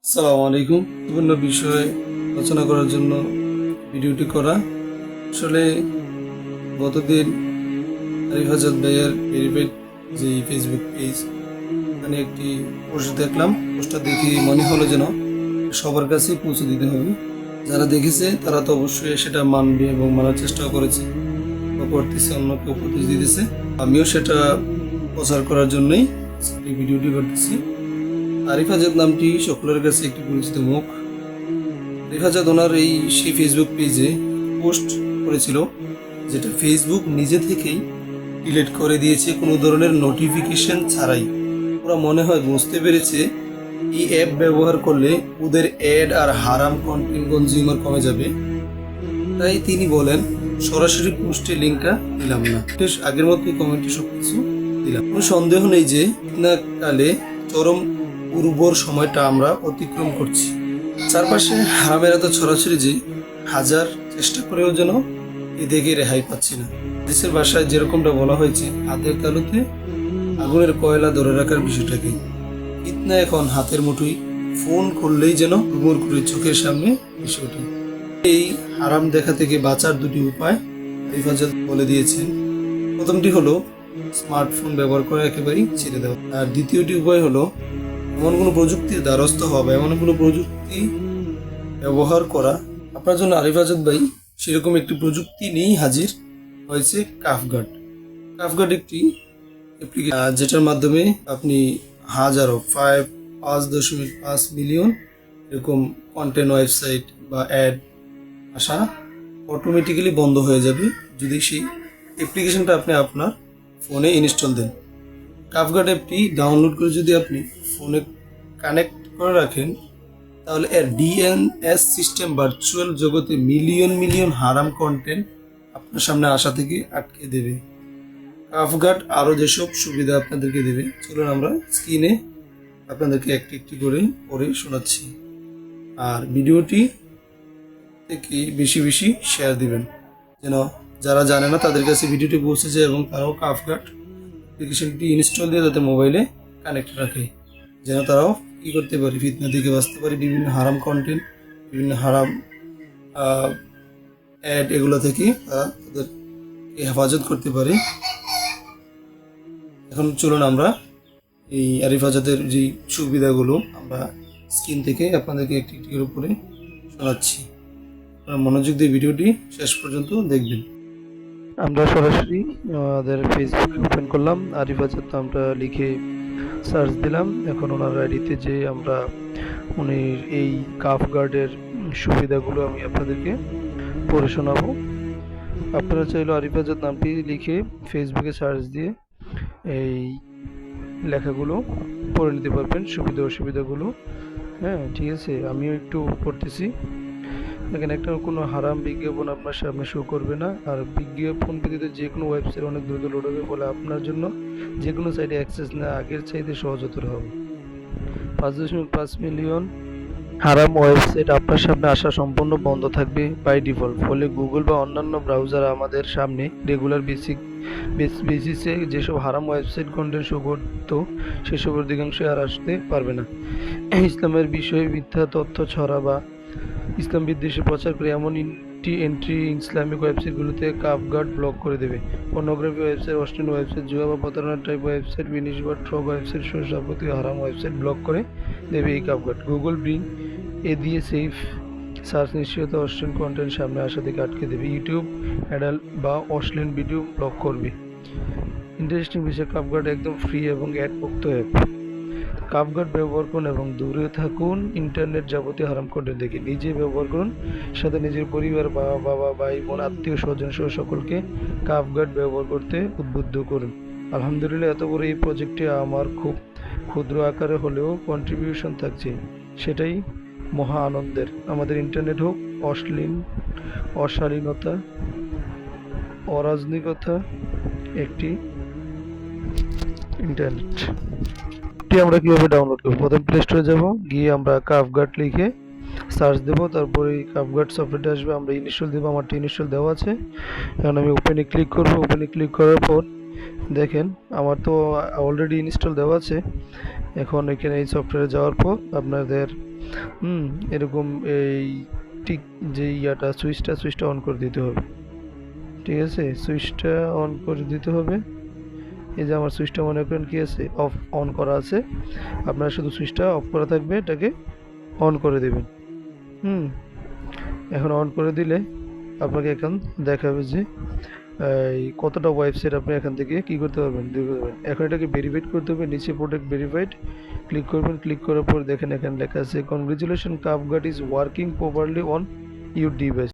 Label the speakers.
Speaker 1: আসসালামু আলাইকুম। বিভিন্ন বিষয়ে আলোচনা করার জন্য ভিডিওটি করা। আসলে গতদিন আরিফ আজাদ ভাইয়ের ভেরিফাইড যে ফেসবুক পেজ, এখানে একটি পোস্ট দেখলাম। পোস্টটা দেখে মনে হলো যেন সবার কাছেই পৌঁছে দিতে হবে। যারা দেখেছে তারা তো অবশ্যই সেটা মানবে এবং মানার চেষ্টাও করেছে বা করতেছে, অন্যকে উপদেশ দিতেছে। আমিও সেটা প্রচার করার জন্যই এই ভিডিওটি করতেছি। আরিফ আজাদ নামটি সকলের কাছে একটি পরিচিত মুখ। আরিফ আজাদ ওনার সেই ফেসবুক পেজে পোস্ট করেছিল, যেটা ফেসবুক নিজে থেকেই ডিলিট করে দিয়েছে কোনো ধরনের নোটিফিকেশন ছাড়াই। ওরা মনে হয় বুঝতে পেরেছে এই অ্যাপ ব্যবহার করলে ওদের অ্যাড আর হারাম কন্টেন্ট কনজিউমার কমে যাবে। তাই তিনি বলেন সরাসরি পোস্টের লিঙ্কটা দিলাম না, আগের মতোই কমেন্টে সবকিছু দিলাম। কোনো সন্দেহ নেই যে না কালে চরম উর্বর সময়টা আমরা অতিক্রম করছি। চারপাশে হারামের এত ছড়াছড়ি যে হাজার চেষ্টা করেও যেন এ থেকে রেহাই পাচ্ছি না। দেশের ভাষায় যেরকমটা বলা হয়েছে, হাতের তালুতে আগুনের কয়লা ধরে রাখার বিষয়টাকে ফিতনা এখন হাতের মুঠোই। ফোন করলেই যেন উমর করে চোখের সামনে এসে ওঠে। এই হারাম দেখা থেকে বাঁচার দুটি উপায় আরিফ আজাদ বলে দিয়েছেন। প্রথমটি হলো স্মার্টফোন ব্যবহার করা একেবারেই ছেড়ে দেওয়া, আর দ্বিতীয়টি উপায় হলো এমন কোনো প্রযুক্তির দ্বারস্থ হওয়া, এমন কোনো প্রযুক্তি ব্যবহার করা। আপনার জন্য আরিফ আজাদ ভাই সেরকম একটি প্রযুক্তি নিয়েই হাজির হয়েছে, কাফগার্ড। কাফগার্ড একটি অ্যাপ্লিকেশন যেটার মাধ্যমে আপনি হাজারো 5.5 মিলিয়ন এরকম কন্টেন্ট ওয়েবসাইট বা অ্যাড আসা অটোমেটিক্যালি বন্ধ হয়ে যাবে যদি সেই অ্যাপ্লিকেশনটা আপনি আপনার ফোনে ইনস্টল দেন। কাফগার্ড অ্যাপটি ডাউনলোড করে যদি আপনি ফোনে কানেক্ট করে রাখেন, তাহলে এর ডিএনএস সিস্টেম ভার্চুয়াল জগতে মিলিয়ন মিলিয়ন হারাম কন্টেন্ট আপনার সামনে আসা থেকে আটকে দেবে। কাফগার্ড আরও যেসব সুবিধা আপনাদেরকে দেবে, চলুন আমরা স্ক্রিনে আপনাদেরকে একটি একটি করে পড়ে শোনাচ্ছি। আর ভিডিওটি থেকে বেশি বেশি শেয়ার দিবেন, যেন যারা জানে না তাদের কাছে ভিডিওটি পৌঁছে যায় এবং তারাও কাফগার্ড অ্যাপ্লিকেশনটি ইনস্টল দিয়ে তাদের মোবাইলে কানেক্ট রাখে, যেন তারাও কী করতে পারে, ফিতনা থেকে বাঁচতে পারে, বিভিন্ন হারাম কন্টেন্ট, বিভিন্ন হারাম অ্যাড এগুলো থেকে তারা তাদেরকে হেফাজত করতে পারে। এখন চলুন আমরা এই আরিফ আজাদের যে সুবিধাগুলো আমরা স্ক্রিন থেকে আপনাদেরকে একটি একটি করে উপরে শোনাচ্ছি। আপনারা মনোযোগ দিয়ে ভিডিওটি শেষ পর্যন্ত দেখবেন।
Speaker 2: আমরা সরাসরি আমাদের ফেসবুক ওপেন করলাম, আরিফ আজাদ নামটা লিখে সার্চ দিলাম। এখন ওনার আইডিতে যে আমরা উনির এই কাফগার্ডের সুবিধাগুলো আমি আপনাদেরকে পড়ে শোনাবো। আপনারা চাইলে আরিফ আজাদ নামটি লিখে ফেসবুকে সার্চ দিয়ে এই লেখাগুলো পড়ে নিতে পারবেন, সুবিধা অসুবিধাগুলো। হ্যাঁ, ঠিক আছে, আমিও একটু পড়তেছি। এখানে একটা কোনো হারাম বিজ্ঞাপন আপনার সামনে শো করবে না, আর বিজ্ঞাপন ব্যতীত যে কোনো ওয়েবসাইট অনেক দ্রুত লোড হবে, ফলে আপনার জন্য যে কোনো সাইটে অ্যাক্সেস না আগের চাইতে সহজতর হবে। 5.5 মিলিয়ন হারাম ওয়েবসাইট আপনার সামনে আসা সম্পূর্ণ বন্ধ থাকবে বাই ডিফল্ট, ফলে গুগল বা অন্যান্য ব্রাউজার আমাদের সামনে রেগুলার বেসিসে যেসব হারাম ওয়েবসাইট কন্টেন্ট শো করতো সেসব অধিকাংশই আর আসতে পারবে না। ইসলামের বিষয়ে মিথ্যা তথ্য ছড়া বা ইসলাম বিদ্বেষে প্রচার করে এমন এন্ট্রি ইসলামিক ওয়েবসাইটগুলোতে কাফগার্ড ব্লক করে দেবে। পর্নোগ্রাফি ওয়েবসাইট, অশ্লীল ওয়েবসাইট, জুয়া বা প্রতারণার টাইপ ওয়েবসাইট, বিনিশ বা ট্রগ ওয়েবসাইট সহ যাবতীয় হারাম ওয়েবসাইট ব্লক করে দেবে এই কাফগার্ড। গুগল ব্রিং এ দিয়ে সেফ সার্চ নিশ্চয়তা অশ্লীল কন্টেন্ট সামনে আসা থেকে আটকে দেবে। ইউটিউব অ্যাডাল্ট বা অশ্লীল ভিডিও ব্লক করবে। ইন্টারেস্টিং বিষয়, কাফগার্ড একদম ফ্রি এবং অ্যাড মুক্ত অ্যাপ। কাফগার্ড ব্যবহার করুন এবং দূরে থাকুন ইন্টারনেট যাবতীয় হারাম কন্টেন্ট থেকে। নিজে ব্যবহার করুন, সাথে নিজের পরিবার, বাবা, ভাই, বোন, আত্মীয় স্বজন সহ সকলকে কাফগার্ড ব্যবহার করতে উদ্বুদ্ধ করুন। আলহামদুলিল্লাহ, এত বড় এই প্রজেক্টে আমার খুব ক্ষুদ্র আকারে হলেও কন্ট্রিবিউশন থাকছে, সেটাই মহা আনন্দের। আমাদের ইন্টারনেট হোক অশ্লীল, অশালীনতা, অরাজনিকতা একটি ইন্টারনেট। আমরা কিভাবে ডাউনলোড করব? প্রথম প্লে স্টোরে যাব, গিয়ে আমরা কাফগার্ড লিখে সার্চ দেব, তারপরে এই কাফগার্ড সফটওয়্যারটা আসবে, আমরা ইনস্টল দেবো। আমারটা ইনস্টল দেওয়া আছে। এখন আমি ওপেনে ক্লিক করব। ওপেনে ক্লিক করার পর দেখেন আমার তো অলরেডি ইনস্টল দেওয়া আছে। এখন এখানে এই সফটওয়্যারে যাওয়ার পর আপনাদের এরকম এই ঠিক যে সুইচটা অন করে দিতে হবে। ঠিক আছে, সুইচটা অন করে দিতে হবে। এই যে আমার সুইচটা মনে করেন কি আছে, অন করা আছে। আপনারা শুধু সুইচটা অফ করা থাকবে, এটাকে অন করে দেবেন। হুম এখন অন করে দিলে আপনাকে এখন দেখাবে যে এই কতটা ওয়েবসাইট আপনি এখান থেকে কি করতে পারবেন, দিতে পারবেন। এখন এটাকে ভেরিফাইড করতে হবে, নিচে প্রোডাক্ট ভেরিফাইড ক্লিক করবেন। ক্লিক করার পর দেখেন এখানে লেখা আছে congratulation, Cuffguard is working properly on your device.